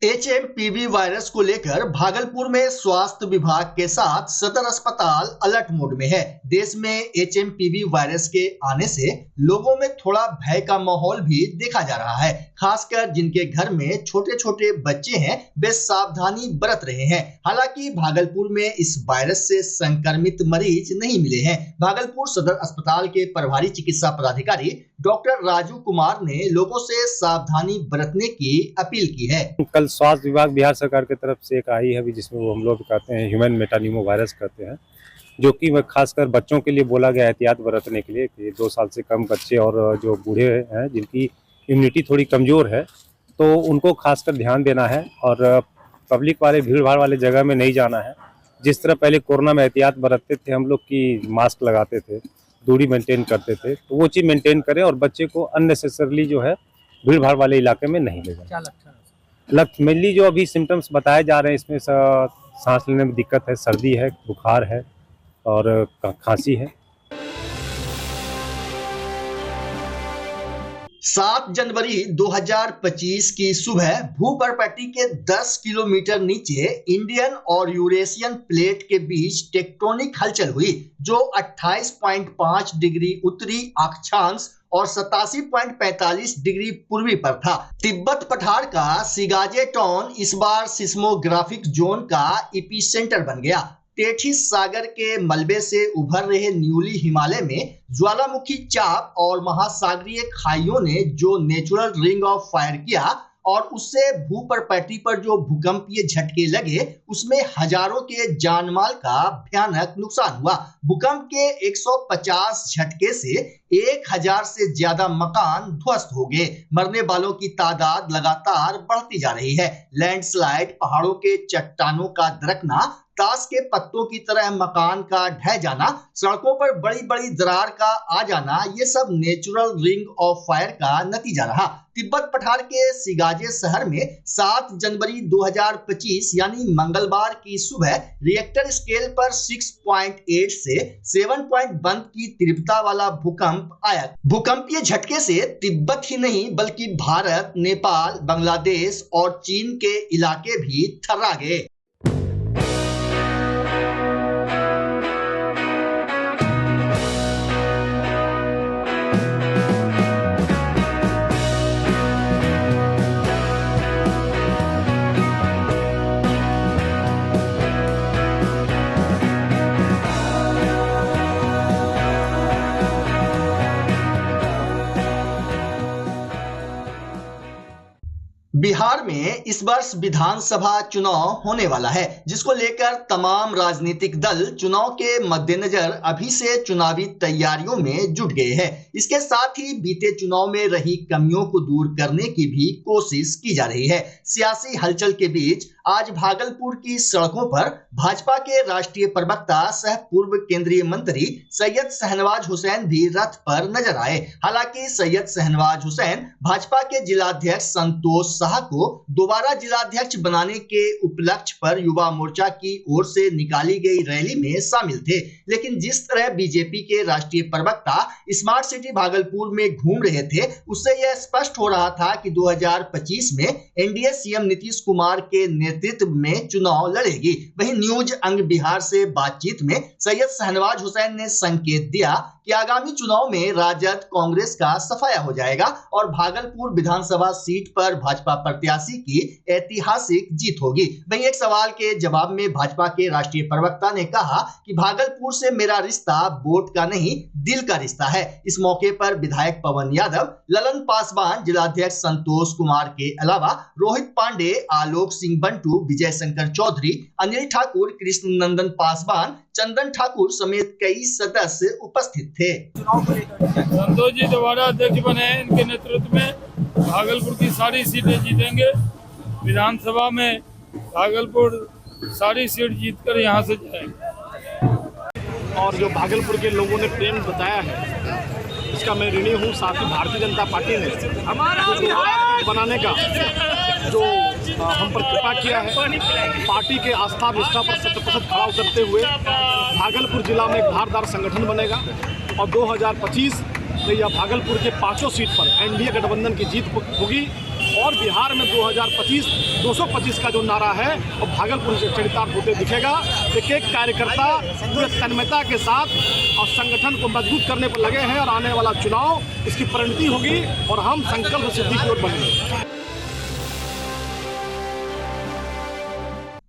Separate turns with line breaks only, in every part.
HMPV virus को लेकर भागलपुर में स्वास्थ्य विभाग के साथ सदर अस्पताल अलर्ट मोड में है। देश में एचएमपीवी वायरस के आने से लोगों में थोड़ा भय का माहौल भी देखा जा रहा है। खासकर जिनके घर में छोटे छोटे बच्चे हैं वे सावधानी बरत रहे हैं। हालांकि भागलपुर में इस वायरस से संक्रमित मरीज नहीं मिले हैं। भागलपुर सदर अस्पताल के प्रभारी चिकित्सा पदाधिकारी डॉक्टर राजू कुमार ने लोगों से सावधानी बरतने की अपील की है।
कल स्वास्थ्य विभाग बिहार सरकार की तरफ से एक आई है अभी, जिसमें वो हम लोग कहते हैं ह्यूमन मेटानिमो वायरस कहते हैं, जो कि खासकर बच्चों के लिए बोला गया एहतियात बरतने के लिए कि 2 साल से कम बच्चे और जो बूढ़े हैं जिनकी इम्यूनिटी थोड़ी कमजोर है तो उनको खासकर ध्यान देना है और पब्लिक वाले भीड़ भाड़ वाले जगह में नहीं जाना है। जिस तरह पहले कोरोना में एहतियात बरतते थे हम लोग की मास्क लगाते थे, दूरी मेंटेन करते थे, तो वो चीज़ मेंटेन करें और बच्चे को अननेसेसरली जो है भीड़ भाड़ वाले इलाके में नहीं ले जाए। लक्षण मेनली जो अभी सिम्टम्स बताए जा रहे हैं इसमें सांस लेने में दिक्कत है, सर्दी है, बुखार है और खांसी है।
7 जनवरी 2025 की सुबह भूपर्पट्टी के 10 किलोमीटर नीचे इंडियन और यूरेशियन प्लेट के बीच टेक्टोनिक हलचल हुई, जो 28.5 डिग्री उत्तरी अक्षांश और 87.45 डिग्री पूर्वी पर था। तिब्बत पठार का सिगाजे टाउन इस बार सिस्मोग्राफिक जोन का एपिसेंटर बन गया। टेथिस सागर के मलबे से उभर रहे न्यूली हिमालय में ज्वालामुखी चाप और महासागरीय खाइयों ने जो नेचुरल रिंग ऑफ फायर किया और उससे भूपर्पट्टी पर जो भूकंपीय झटके लगे उसमें हजारों के जानमाल का भयानक नुकसान हुआ। भूकंप के 150 झटके से 1000 से ज्यादा मकान ध्वस्त हो गए। मरने वालों की तादाद लगातार बढ़ती जा रही है। लैंडस्लाइड, पहाड़ों के चट्टानों का दरकना, ताश के पत्तों की तरह मकान का ढह जाना, सड़कों पर बड़ी बड़ी दरार का आ जाना, ये सब नेचुरल रिंग ऑफ फायर का नतीजा रहा। तिब्बत पठार के सिगाजे शहर में 7 जनवरी 2025 यानी मंगलवार की सुबह रिएक्टर स्केल पर 6.8 से 7.1 की तीव्रता वाला भूकंप आया। भूकंपीय झटके से तिब्बत ही नहीं बल्कि भारत, नेपाल, बांग्लादेश और चीन के इलाके भी थर्रा गए। बिहार में इस वर्ष विधानसभा चुनाव होने वाला है, जिसको लेकर तमाम राजनीतिक दल चुनाव के मद्देनजर अभी से चुनावी तैयारियों में जुट गए हैं। इसके साथ ही बीते चुनाव में रही कमियों को दूर करने की भी कोशिश की जा रही है। सियासी हलचल के बीच आज भागलपुर की सड़कों पर भाजपा के राष्ट्रीय प्रवक्ता सह पूर्व केंद्रीय मंत्री सैयद शहनवाज हुसैन भी रथ पर नजर आए। हालांकि सैयद शहनवाज हुसैन भाजपा के जिलाध्यक्ष संतोष शाह को दोबारा जिलाध्यक्ष बनाने के उपलक्ष्य पर युवा मोर्चा की ओर से निकाली गई रैली में शामिल थे। लेकिन जिस तरह बीजेपी के राष्ट्रीय प्रवक्ता स्मार्ट सिटी भागलपुर में घूम रहे थे, उससे यह स्पष्ट हो रहा था कि 2025 में एनडीए सीएम नीतीश कुमार के नेतृत्व में चुनाव लड़ेगी। वहीं न्यूज अंग बिहार से बातचीत में सैयद शहनवाज हुसैन ने संकेत दिया कि आगामी चुनाव में राजद कांग्रेस का सफाया हो जाएगा और भागलपुर विधानसभा सीट पर भाजपा प्रत्याशी की ऐतिहासिक जीत होगी। वहीं एक सवाल के जवाब में भाजपा के राष्ट्रीय प्रवक्ता ने कहा कि भागलपुर से मेरा रिश्ता वोट का नहीं दिल का रिश्ता है। इस मौके पर विधायक पवन यादव, ललन पासवान, जिलाध्यक्ष संतोष कुमार के अलावा रोहित पांडे, आलोक सिंह बंटू, विजय शंकर चौधरी, अनिल ठाकुर, कृष्ण नंदन पासवान, चंदन ठाकुर समेत कई सदस्य उपस्थित थे।
संतोष जी दोबारा अध्यक्ष बने, इनके नेतृत्व में भागलपुर की सारी सीटें जीतेंगे। विधानसभा में भागलपुर सारी सीट जीतकर यहाँ से जाएंगे।
और जो भागलपुर के लोगों ने प्रेम बताया है, इसका मैं ऋणी हूँ। साथ ही भारतीय जनता पार्टी ने हमारा बनाने का जो हम पर कृपा किया है, पार्टी के आस्था निष्ठा पर 100% खड़ा उतरते हुए भागलपुर जिला में एक धारदार संगठन बनेगा और 2025 में यह भागलपुर के 5 सीट पर एनडीए गठबंधन की जीत होगी और बिहार में 225 का जो नारा है वो भागलपुर से चरितार्थ होते दिखेगा। एक एक कार्यकर्ता पूरे तन्मयता के साथ और संगठन को मजबूत करने पर लगे हैं और आने वाला चुनाव इसकी परिणति होगी और हम संकल्प सिद्धि की ओर बढ़ेंगे।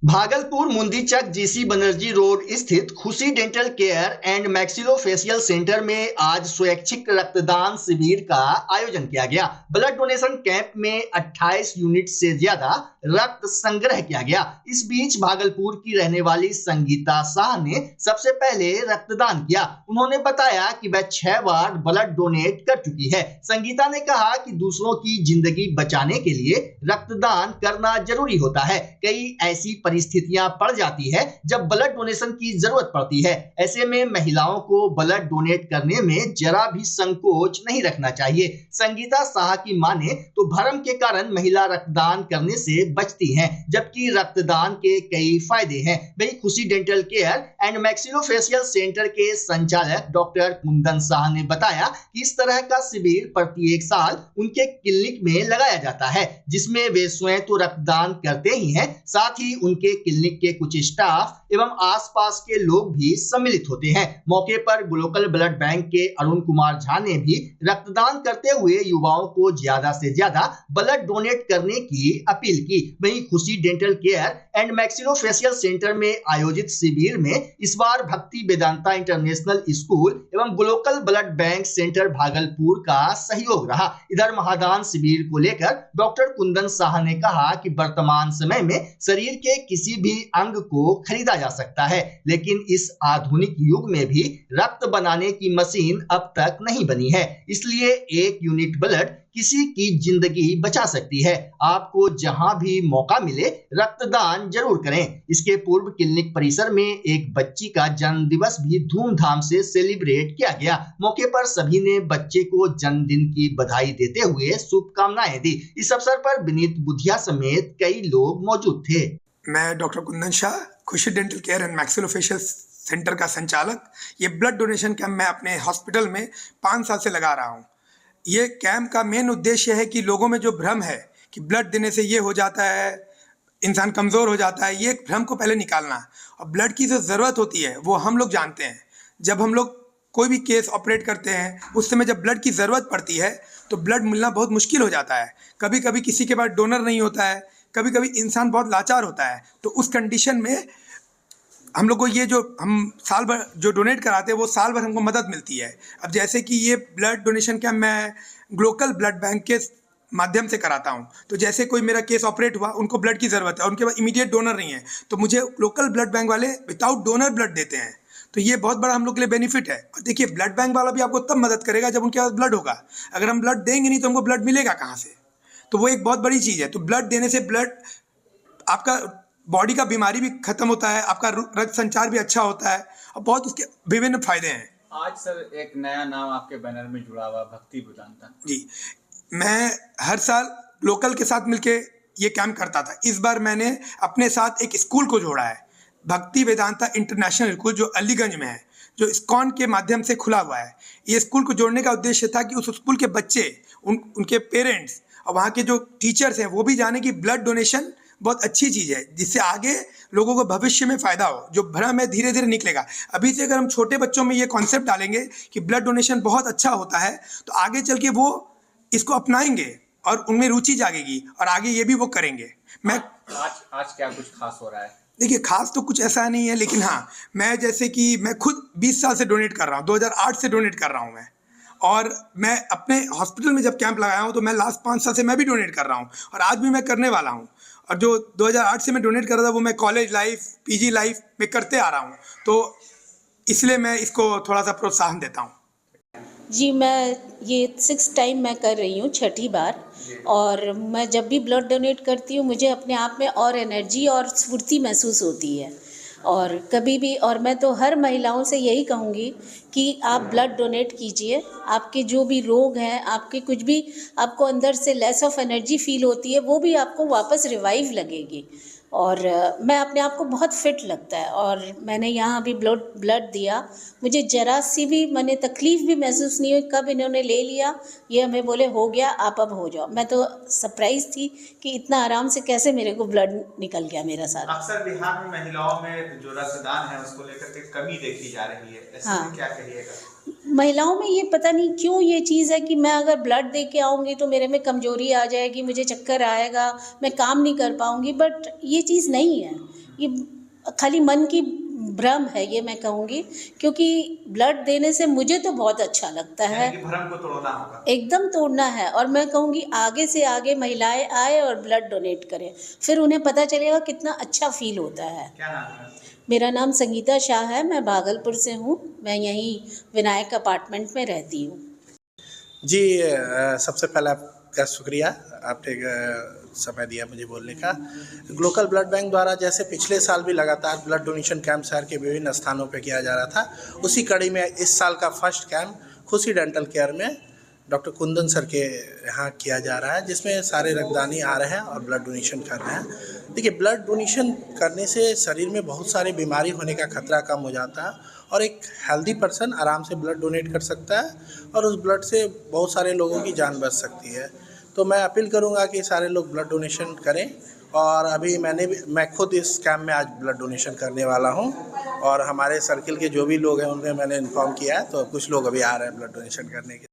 भागलपुर मुंदीचक जीसी बनर्जी रोड स्थित खुशी dental care and maxillofacial centre में आज स्वैच्छिक रक्तदान शिविर का आयोजन किया गया। ब्लड डोनेशन कैंप में 28 यूनिट से ज्यादा रक्त संग्रह किया गया। इस बीच भागलपुर की रहने वाली संगीता शाह ने सबसे पहले रक्तदान किया। उन्होंने बताया कि वह 6 बार ब्लड डोनेट कर चुकी है। संगीता ने कहा कि दूसरों की जिंदगी बचाने के लिए रक्तदान करना जरूरी होता है। कई ऐसी परिस्थितियां पड़ जाती है जब ब्लड डोनेशन की जरूरत पड़ती है। ऐसे में महिलाओं को ब्लड डोनेट करने में जरा भी संकोच नहीं रखना चाहिए। संगीता शाह की माने तो भरम के कारण महिला रक्तदान करने से बचती हैं, जबकि रक्तदान के कई फायदे हैं। वही खुशी dental care and maxillofacial centre के संचालक डॉक्टर कुंदन शाह ने बताया कि इस तरह का शिविर प्रत्येक साल उनके क्लिनिक में लगाया जाता है, जिसमें वे स्वयं तो रक्तदान करते ही हैं, साथ ही उनके क्लिनिक के कुछ स्टाफ एवं आसपास के लोग भी सम्मिलित होते हैं। मौके पर ग्लोबल ब्लड बैंक के अरुण कुमार झा ने भी रक्तदान करते हुए युवाओं को ज्यादा से ज्यादा ब्लड डोनेट करने की अपील की। वहीं खुशी dental care and maxillofacial centre में आयोजित शिविर में इस बार भक्ति वेदांता इंटरनेशनल स्कूल एवं global blood bank centre Bhagalpur का सहयोग रहा। इधर महादान शिविर को लेकर डॉक्टर कुंदन शाह ने कहा कि वर्तमान समय में शरीर के किसी भी अंग को खरीदा जा सकता है, लेकिन इस आधुनिक युग में भी रक्त बनाने की मशीन अब तक नहीं बनी है। इसलिए 1 यूनिट ब्लड किसी की जिंदगी बचा सकती है। आपको जहां भी मौका मिले रक्तदान जरूर करें। इसके पूर्व क्लिनिक परिसर में एक बच्ची का जन्म दिवस भी धूमधाम से सेलिब्रेट किया गया। मौके पर सभी ने बच्चे को जन्मदिन की बधाई देते हुए शुभकामनाएं दी। इस अवसर पर विनीत बुधिया समेत कई लोग मौजूद थे।
मैं डॉक्टर कुंदन शाह, खुशी dental care and maxillofacial centre का संचालक। ये ब्लड डोनेशन कैंप मैं अपने हॉस्पिटल में 5 साल से लगा रहा हूँ। ये कैंप का मेन उद्देश्य है कि लोगों में जो भ्रम है कि ब्लड देने से ये हो जाता है, इंसान कमज़ोर हो जाता है, ये भ्रम को पहले निकालना है। और ब्लड की जो ज़रूरत होती है वो हम लोग जानते हैं। जब हम लोग कोई भी केस ऑपरेट करते हैं उस समय जब ब्लड की ज़रूरत पड़ती है तो ब्लड मिलना बहुत मुश्किल हो जाता है। कभी कभी किसी के पास डोनर नहीं होता है, कभी कभी इंसान बहुत लाचार होता है। तो उस कंडीशन में हम लोग को ये जो हम साल भर जो डोनेट कराते हैं वो साल भर हमको मदद मिलती है। अब जैसे कि ये ब्लड डोनेशन कैंप मैं ग्लोबल ब्लड बैंक के माध्यम से कराता हूँ। तो जैसे कोई मेरा केस ऑपरेट हुआ, उनको ब्लड की ज़रूरत है, उनके पास इमीडिएट डोनर नहीं है, तो मुझे लोकल ब्लड बैंक वाले विदाउट डोनर ब्लड देते हैं। तो ये बहुत बड़ा हम लोग के लिए बेनिफिट है। और देखिए, ब्लड बैंक वाला भी आपको तब मदद करेगा जब उनके पास ब्लड होगा। अगर हम ब्लड देंगे नहीं तो हमको ब्लड मिलेगा कहाँ से? तो वो एक बहुत बड़ी चीज़ है। तो ब्लड देने से ब्लड आपका बॉडी का बीमारी भी खत्म होता है, आपका रक्त संचार भी अच्छा होता है और बहुत उसके विभिन्न फायदे हैं।
आज सर एक नया नाम आपके बैनर में जुड़ा हुआ, भक्ति वेदांता।
जी, मैं हर साल लोकल के साथ मिलके ये कैंप करता था। इस बार मैंने अपने साथ एक स्कूल को जोड़ा है, भक्ति वेदांता इंटरनेशनल स्कूल, जो अलीगंज में है, जो इस्कॉन के माध्यम से खुला हुआ है। ये स्कूल को जोड़ने का उद्देश्य था कि उस स्कूल के बच्चे, उनके पेरेंट्स और वहाँ के जो टीचर्स हैं वो भी जाने कि ब्लड डोनेशन बहुत अच्छी चीज़ है, जिससे आगे लोगों को भविष्य में फ़ायदा हो। जो भ्रम है धीरे धीरे निकलेगा। अभी से अगर हम छोटे बच्चों में ये कॉन्सेप्ट डालेंगे कि ब्लड डोनेशन बहुत अच्छा होता है, तो आगे चल के वो इसको अपनाएंगे और उनमें रुचि जागेगी और आगे ये भी वो करेंगे। मैं
आज क्या कुछ खास हो रहा है?
देखिए, खास तो कुछ ऐसा नहीं है, लेकिन हाँ, मैं जैसे कि मैं खुद 20 साल से डोनेट कर रहा हूँ, 2008 से डोनेट कर रहा हूँ मैं। और मैं अपने हॉस्पिटल में जब कैंप लगाया हूँ तो मैं लास्ट 5 साल से मैं भी डोनेट कर रहा हूँ और आज भी मैं करने वाला हूँ। और जो 2008 से मैं डोनेट कर रहा था वो मैं कॉलेज लाइफ, पीजी लाइफ में करते आ रहा हूँ, तो इसलिए मैं इसको थोड़ा सा प्रोत्साहन देता हूँ।
जी, मैं ये 6th टाइम मैं कर रही हूँ, 6ठी बार। और मैं जब भी ब्लड डोनेट करती हूँ मुझे अपने आप में और एनर्जी और स्फूर्ति महसूस होती है। और कभी भी, और मैं तो हर महिलाओं से यही कहूँगी कि आप ब्लड डोनेट कीजिए। आपके जो भी रोग हैं, आपके कुछ भी आपको अंदर से लेस ऑफ एनर्जी फील होती है, वो भी आपको वापस रिवाइव लगेगी। और मैं अपने आप को बहुत फिट लगता है। और मैंने यहाँ अभी ब्लड दिया, मुझे ज़रा सी भी मैंने तकलीफ़ भी महसूस नहीं हुई। कब इन्होंने ले लिया, ये हमें बोले हो गया, आप अब हो जाओ। मैं तो सरप्राइज़ थी कि इतना आराम से कैसे मेरे को ब्लड निकल गया मेरा सारा।
अक्सर बिहार में महिलाओं में जो रक्तदान है उसको लेकर के कमी देखी जा रही है, ऐसे में क्या कहिएगा?
महिलाओं में ये पता नहीं क्यों ये चीज़ है कि मैं अगर ब्लड दे के आऊँगी तो मेरे में कमज़ोरी आ जाएगी, मुझे चक्कर आएगा, मैं काम नहीं कर पाऊँगी। बट ये चीज़ नहीं है, ये खाली मन की भ्रम है, ये मैं कहूँगी। क्योंकि ब्लड देने से मुझे तो बहुत अच्छा लगता है,
यानी कि भ्रम को तोड़ना होगा।
एकदम तोड़ना है। और मैं कहूँगी आगे से आगे महिलाएं आए और ब्लड डोनेट करें, फिर उन्हें पता चलेगा कितना अच्छा फील होता है।
क्या नाम है?
मेरा नाम संगीता शाह है, मैं भागलपुर से हूँ। मैं यहीं विनायक अपार्टमेंट में रहती हूँ।
जी, सबसे पहले आपका शुक्रिया, आपने समय दिया मुझे बोलने का। ग्लोबल ब्लड बैंक द्वारा जैसे पिछले साल भी लगातार ब्लड डोनेशन कैंप शहर के विभिन्न स्थानों पे किया जा रहा था, उसी कड़ी में इस साल का फर्स्ट कैंप खुशी डेंटल केयर में डॉक्टर कुंदन सर के यहाँ किया जा रहा है, जिसमें सारे रक्तदानी आ रहे हैं और ब्लड डोनेशन कर रहे हैं। देखिए, ब्लड डोनेशन करने से शरीर में बहुत सारी बीमारी होने का खतरा कम हो जाता है और एक हेल्दी पर्सन आराम से ब्लड डोनेट कर सकता है और उस ब्लड से बहुत सारे लोगों की जान बच सकती है। तो मैं अपील करूंगा कि सारे लोग ब्लड डोनेशन करें। और अभी मैं खुद इस कैंप में आज ब्लड डोनेशन करने वाला हूं और हमारे सर्किल के जो भी लोग हैं उन्हें मैंने इन्फॉर्म किया है, तो कुछ लोग अभी आ रहे हैं ब्लड डोनेशन करने के।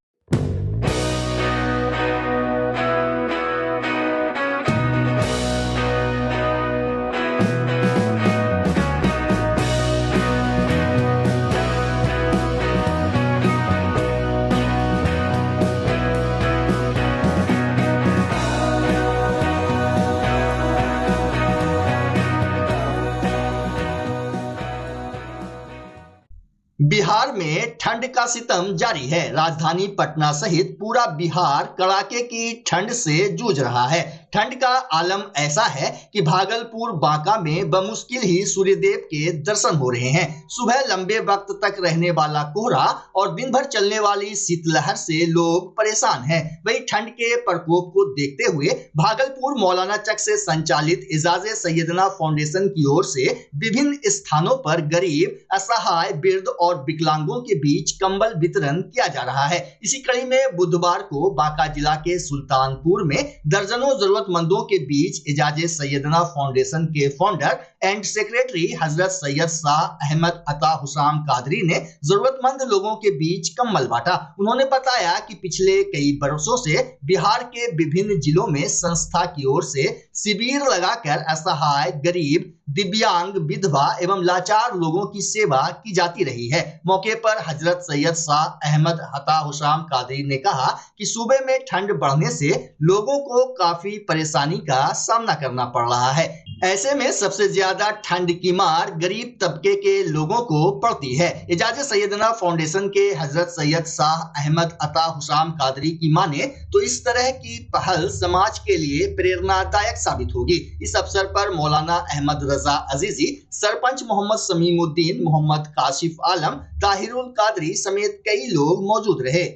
बिहार में ठंड का सितम जारी है। राजधानी पटना सहित पूरा बिहार कड़ाके की ठंड से जूझ रहा है। ठंड का आलम ऐसा है कि भागलपुर बांका में बमुश्किल ही सूर्यदेव के दर्शन हो रहे हैं। सुबह लंबे वक्त तक रहने वाला कोहरा और दिन भर चलने वाली शीतलहर से लोग परेशान हैं। वहीं ठंड के प्रकोप को देखते हुए भागलपुर मौलाना चक से संचालित इजाज़े सैयदना फाउंडेशन की ओर से विभिन्न स्थानों पर गरीब, असहाय, वृद्ध और विकलांगों के बीच कंबल वितरण किया जा रहा है। इसी कड़ी में बुधवार को बांका जिला के सुल्तानपुर में दर्जनों जरूरतमंदों के बीच इजाज़े सैयदना फाउंडेशन के फाउंडर एंड सेक्रेटरी हजरत सैयद शाह अहमद अता हुसाम कादरी ने जरूरतमंद लोगों के बीच कंबल बांटा। उन्होंने बताया कि पिछले कई बरसों से बिहार के विभिन्न जिलों में संस्था की ओर से शिविर लगाकर असहाय, गरीब, दिव्यांग, विधवा एवं लाचार लोगों की सेवा की जाती रही है। मौके पर हजरत सैयद शाह अहमद अता हुसाम कादरी ने कहा कि सूबे में ठंड बढ़ने से लोगों को काफी परेशानी का सामना करना पड़ रहा है। ऐसे में सबसे ज्यादा ठंड की मार गरीब तबके के लोगों को पड़ती है। इजाज़े सैयदना फाउंडेशन के हजरत सैयद शाह अहमद अता हुसाम कादरी की माने तो इस तरह की पहल समाज के लिए प्रेरणादायक साबित होगी। इस अवसर पर मौलाना अहमद रजा अजीजी, सरपंच मोहम्मद समीमुद्दीन, मोहम्मद काशिफ आलम, ताहिरुल कादरी समेत कई लोग मौजूद रहे।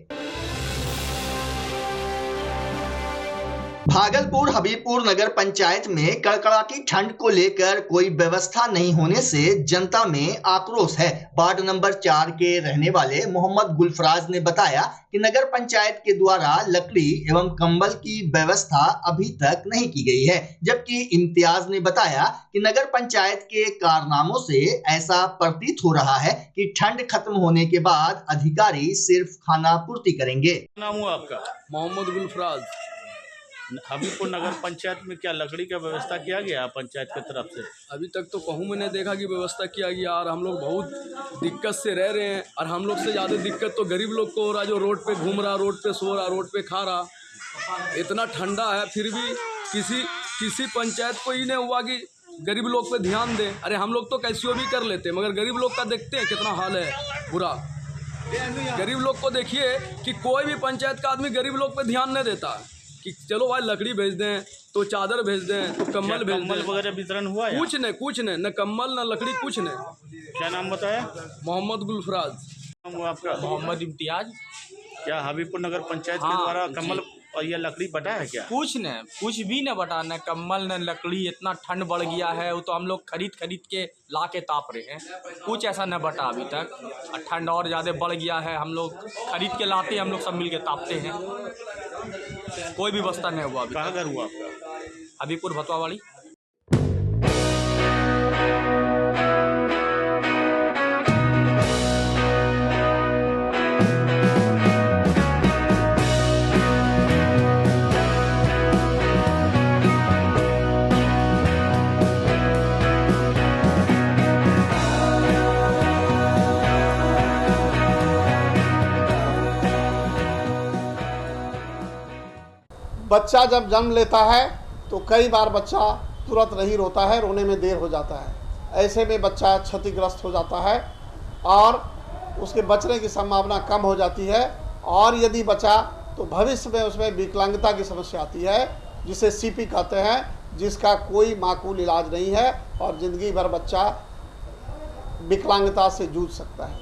भागलपुर हबीबपुर नगर पंचायत में कड़कड़ाती ठंड को लेकर कोई व्यवस्था नहीं होने से जनता में आक्रोश है। वार्ड नंबर 4 के रहने वाले मोहम्मद गुलफराज ने बताया कि नगर पंचायत के द्वारा लकड़ी एवं कंबल की व्यवस्था अभी तक नहीं की गई है। जबकि इम्तियाज ने बताया कि नगर पंचायत के कारनामों से ऐसा प्रतीत हो रहा है कि ठंड खत्म होने के बाद अधिकारी सिर्फ खाना पूर्ति करेंगे।
नाम हुआ आपका? मोहम्मद गुलफराज। हबीबपुर नगर पंचायत में क्या लकड़ी का व्यवस्था किया गया पंचायत की तरफ से?
अभी तक तो कहूँ मैंने देखा कि व्यवस्था किया गया और हम लोग बहुत दिक्कत से रह रहे हैं। और हम लोग से ज़्यादा दिक्कत तो गरीब लोग को हो रहा, जो रोड पे घूम रहा, रोड पे सो रहा, रोड पे खा रहा। इतना ठंडा है फिर भी किसी पंचायत को ही नहीं हुआ कि गरीब लोग पे ध्यान दें। अरे हम लोग तो कैसे भी कर लेते मगर गरीब लोग का देखते हैं कितना हाल है बुरा। गरीब लोग को देखिए कि कोई भी पंचायत का आदमी गरीब लोग पे ध्यान नहीं देता कि चलो भाई लकड़ी भेज दें, तो चादर भेज दें, तो कम्बल भेज दें।
वगैरह वितरण हुआ है?
कुछ नहीं, न कम्बल न लकड़ी, कुछ नहीं।
क्या नाम बताया?
मोहम्मद गुलफराज।
नाम हुआ आपका?
मोहम्मद इम्तियाज।
क्या हबीबपुर नगर पंचायत के द्वारा कम्बल और ये लकड़ी बटा है क्या?
कुछ भी न बटा, न कम्बल न लकड़ी। इतना ठंड बढ़ गया है, वो तो हम लोग खरीद के ला के ताप रहे हैं। कुछ ऐसा न बटा अभी तक। और ठंड और ज़्यादा बढ़ गया है, हम लोग खरीद के लाते हैं, हम लोग सब मिल के तापते हैं। कोई भी व्यवस्था नहीं हुआ अभी।
कहाँ घर हुआ आपका?
हबीबपुर भतवावाड़ी।
बच्चा जब जन्म लेता है तो कई बार बच्चा तुरंत नहीं रोता है, रोने में देर हो जाता है। ऐसे में बच्चा क्षतिग्रस्त हो जाता है और उसके बचने की संभावना कम हो जाती है। और यदि बचा तो भविष्य में उसमें विकलांगता की समस्या आती है, जिसे सीपी कहते हैं, जिसका कोई माकूल इलाज नहीं है और ज़िंदगी भर बच्चा विकलांगता से जूझ सकता है।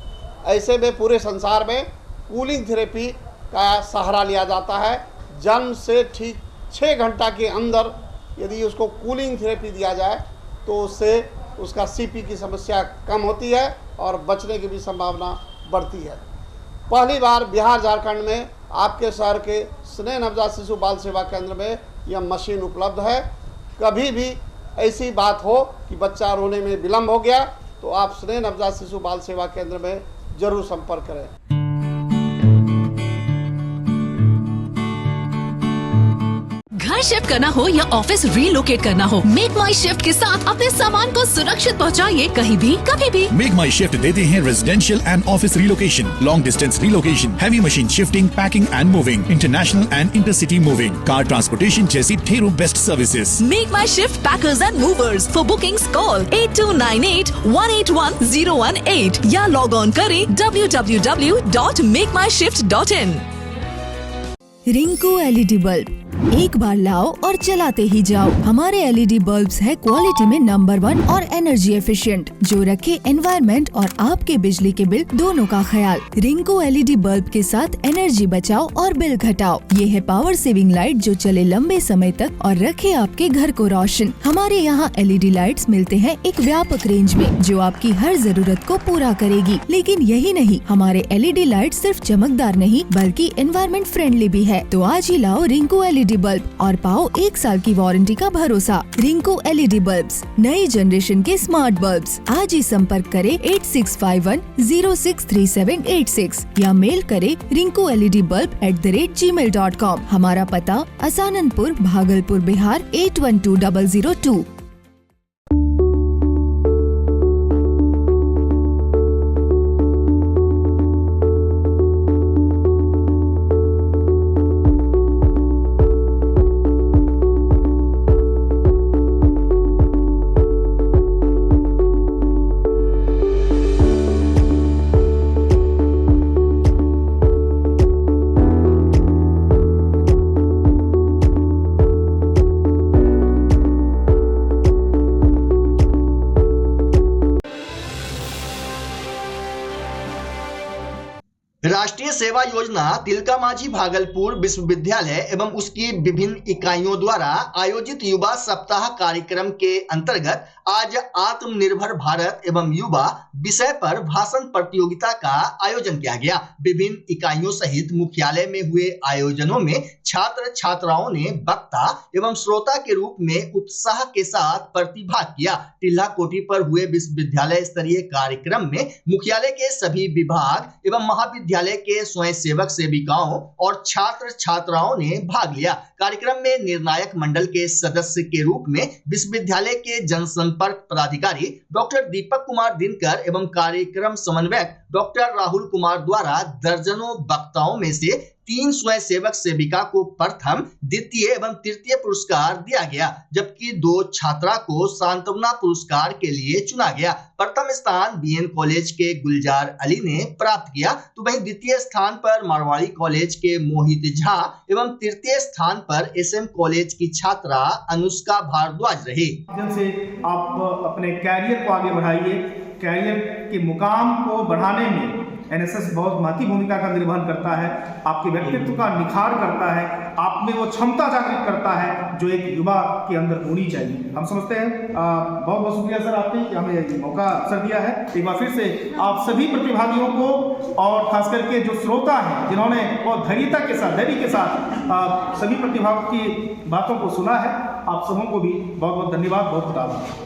ऐसे में पूरे संसार में कूलिंग थेरेपी का सहारा लिया जाता है। जन्म से ठीक 6 घंटा के अंदर यदि उसको कूलिंग थेरेपी दिया जाए तो उससे उसका सीपी की समस्या कम होती है और बचने की भी संभावना बढ़ती है। पहली बार बिहार झारखंड में आपके शहर के स्नेह नवजात शिशु बाल सेवा केंद्र में यह मशीन उपलब्ध है। कभी भी ऐसी बात हो कि बच्चा रोने में विलम्ब हो गया तो आप स्नेह नवजात शिशु बाल सेवा केंद्र में जरूर संपर्क करें।
घर शिफ्ट करना हो या ऑफिस रीलोकेट करना हो, मेक माई शिफ्ट के साथ अपने सामान को सुरक्षित पहुंचाइए कहीं भी कभी भी।
मेक माई शिफ्ट देते हैं residential and office relocation, long distance relocation, heavy machine shifting, packing and moving, international and intercity moving, car transportation जैसी ढेरों best services.
Make my shift packers and movers. For bookings call 8298-181-018 या log on करें www.makemyshift.in।
Rinku LED bulb एक बार लाओ और चलाते ही जाओ। हमारे एलईडी बल्ब्स है क्वालिटी में नंबर 1 और एनर्जी एफिशिएंट, जो रखे एनवायरनमेंट और आपके बिजली के बिल दोनों का ख्याल। रिंकू एलईडी बल्ब के साथ एनर्जी बचाओ और बिल घटाओ। ये है पावर सेविंग लाइट जो चले लंबे समय तक और रखे आपके घर को रोशन। हमारे यहाँ एलईडी लाइट्स मिलते हैं एक व्यापक रेंज में जो आपकी हर जरूरत को पूरा करेगी। लेकिन यही नहीं, हमारे एलईडी लाइट सिर्फ चमकदार नहीं बल्कि एनवायरनमेंट फ्रेंडली भी है। तो आज ही लाओ रिंकू एलईडी बल्ब और पाओ 1 साल की वारंटी का भरोसा। रिंकू एलईडी बल्ब्स, नई जनरेशन के स्मार्ट बल्ब्स। आज ही संपर्क करें 8651063786 या मेल करें rinku.led.bulb@gmail.com। हमारा पता असाननपुर, भागलपुर, बिहार 812002।
राष्ट्रीय सेवा योजना तिलका मांझी भागलपुर विश्वविद्यालय एवं उसकी विभिन्न इकाइयों द्वारा आयोजित युवा सप्ताह कार्यक्रम के अंतर्गत आज आत्मनिर्भर भारत एवं युवा विषय पर भाषण प्रतियोगिता का आयोजन किया गया। विभिन्न इकाइयों सहित मुख्यालय में हुए आयोजनों में छात्र छात्राओं ने वक्ता एवं श्रोता के रूप में उत्साह के साथ प्रतिभाग किया। टिल्हा कोठी पर हुए विश्वविद्यालय स्तरीय कार्यक्रम में मुख्यालय के सभी विभाग एवं महाविद्यालय के स्वयंसेवक सेविकाओं और छात्र छात्राओं ने भाग लिया। कार्यक्रम में निर्णायक मंडल के सदस्य के रूप में विश्वविद्यालय के जनसंपर्क पदाधिकारी डॉक्टर दीपक कुमार दिनकर एवं कार्यक्रम समन्वयक डॉक्टर राहुल कुमार द्वारा दर्जनों वक्ताओं में से 3 स्वयंसेवक सेविका को प्रथम, द्वितीय एवं तृतीय पुरस्कार दिया गया, जबकि 2 छात्रा को सांत्वना पुरस्कार के लिए चुना गया। प्रथम स्थान बीएन कॉलेज के गुलजार अली ने प्राप्त किया, तो वहीं द्वितीय स्थान पर मारवाड़ी कॉलेज के मोहित झा एवं तृतीय स्थान पर एसएम कॉलेज की छात्रा अनुष्का भारद्वाज रही।
से आप अपने कैरियर को आगे बढ़ाइए। कैरियर के मुकाम को बढ़ाने में एनएसएस बहुत महत्वपूर्ण भूमिका का निर्वहन करता है। आपके व्यक्तित्व का निखार करता है, आप में वो क्षमता जागृत करता है जो एक युवा के अंदर होनी चाहिए। हम समझते हैं। बहुत बहुत शुक्रिया सर आपने कि हमें ये मौका अवसर दिया है। एक बार फिर से आप सभी प्रतिभागियों को और खास करके जो श्रोता हैं जिन्होंने बहुत धैर्य के साथ सभी प्रतिभागियों की बातों को सुना है, आप सबों को भी बहुत बहुत धन्यवाद, बहुत बहुत आभार।